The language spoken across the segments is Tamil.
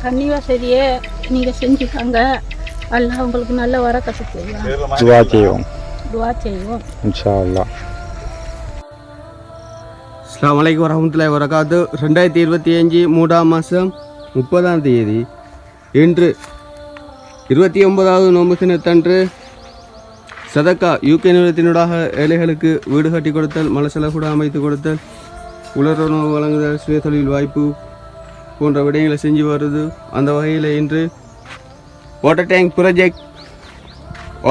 தண்ணி வசதியை நீங்கள் செஞ்சுக்காங்க. அல்லாஹ் உங்களுக்கு நல்ல வரக்கத்து செய்வோம். துவா செய்வோம் இன்ஷா அல்லாஹ். அஸ்ஸலாமு அலைக்கும் வரஹ்மத்துல்லாஹி வபரகாத்து. 2025 3ஆம் மாதம் 30ஆம் தேதி இன்று 29வது நோன்பு தினத்தன்று சதக்கா யூகே நிறுவனத்தினூடாக ஏழைகளுக்கு வீடு கட்டி கொடுத்தல், மலசல கூட அமைத்து கொடுத்தல், உலருணவு வழங்குதல், சுய தொழில் வாய்ப்பு போன்ற விடயங்களை செஞ்சு வருது. அந்த வகையில் இன்று water tank project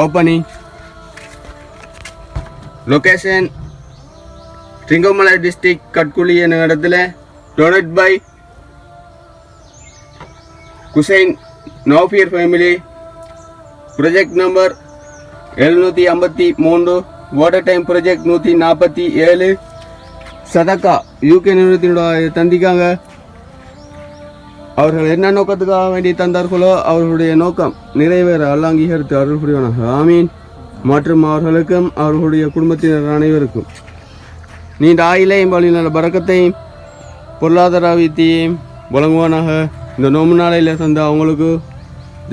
opening location Trincomalee district கட்குழி என்ற இடத்துல donate by Hussain Naufiar family. Project number 753, water tank project 147. சதக்கா யூகே நிறுவனத்தினுடைய தந்திக்காங்க. அவர்கள் என்ன நோக்கத்துக்காக வேண்டி தந்தார்களோ அவர்களுடைய நோக்கம் நிறைவேற அல்லாஹ் அங்கீகரித்து அருள் புரிவானாக. ஆமீன். மற்றும் அவர்களுக்கும் அவர்களுடைய குடும்பத்தினர் அனைவருக்கும் நீண்ட ஆயிலையும் வழிநல பறக்கத்தையும் பொருளாதார வித்தியையும் வழங்குவானாக. இந்த நோம்பு நாளையில் தந்த அவங்களுக்கு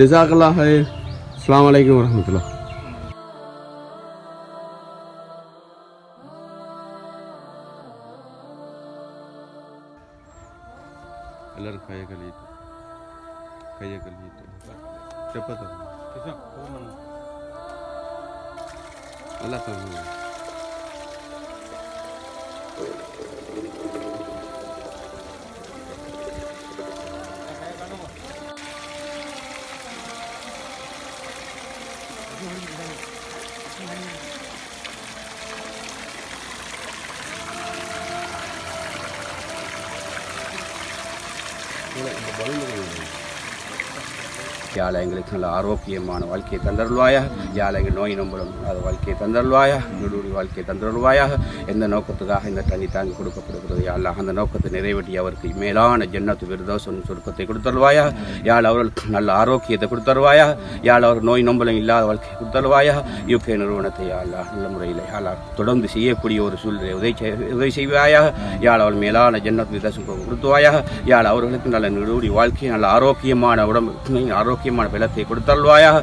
ஜஸாக்கல்லாஹ். அஸ்ஸலாமு அலைக்கும் வரஹ்மத்துல்லாஹ். எல்லாரும் கையை கழுவிட்டு செப்பத்தை நல்லா சொல்லுங்க. யாழ் எங்களுக்கு நல்ல ஆரோக்கியமான வாழ்க்கையை தந்தருள்வாயாக. யாழ் எங்கள் நோய் நம்பளும் அது வாழ்க்கையை தந்தருள்வாயாக. நுடுடி வாழ்க்கையை தந்தருள்வாயாக. எந்த நோக்கத்துக்காக இந்த தண்ணி தாங்கி கொடுக்கப்படுகிறது யாழ் அந்த நோக்கத்தை நிறைவேற்றி அவருக்கு மேலான ஜன்னத்து விருதோசன் சுருக்கத்தை கொடுத்தருள்வாயாக. யாழ் அவர்களுக்கு நல்ல ஆரோக்கியத்தை கொடுத்தருவாயாக. யாழ் அவர் நோய் நம்பலும் இல்லாத வாழ்க்கையை கொடுத்தருவாயாக. யூகே நிறுவனத்தை யாழ் நல்ல முறையில் யாழ் தொடர்ந்து செய்யக்கூடிய ஒரு சூழ்நிலை உதவி செய்வாயாக. யாழ் அவள் மேலான ஜன்னத்து விருதோசன் கொடுத்துவாயாக. யாழ் அவர்களுக்கு நல்ல நுடுடி வாழ்க்கை நல்ல ஆரோக்கியமான உடம்பு ஆரோக்கியமான பலத்தை கொடுத்தல்வாயாக.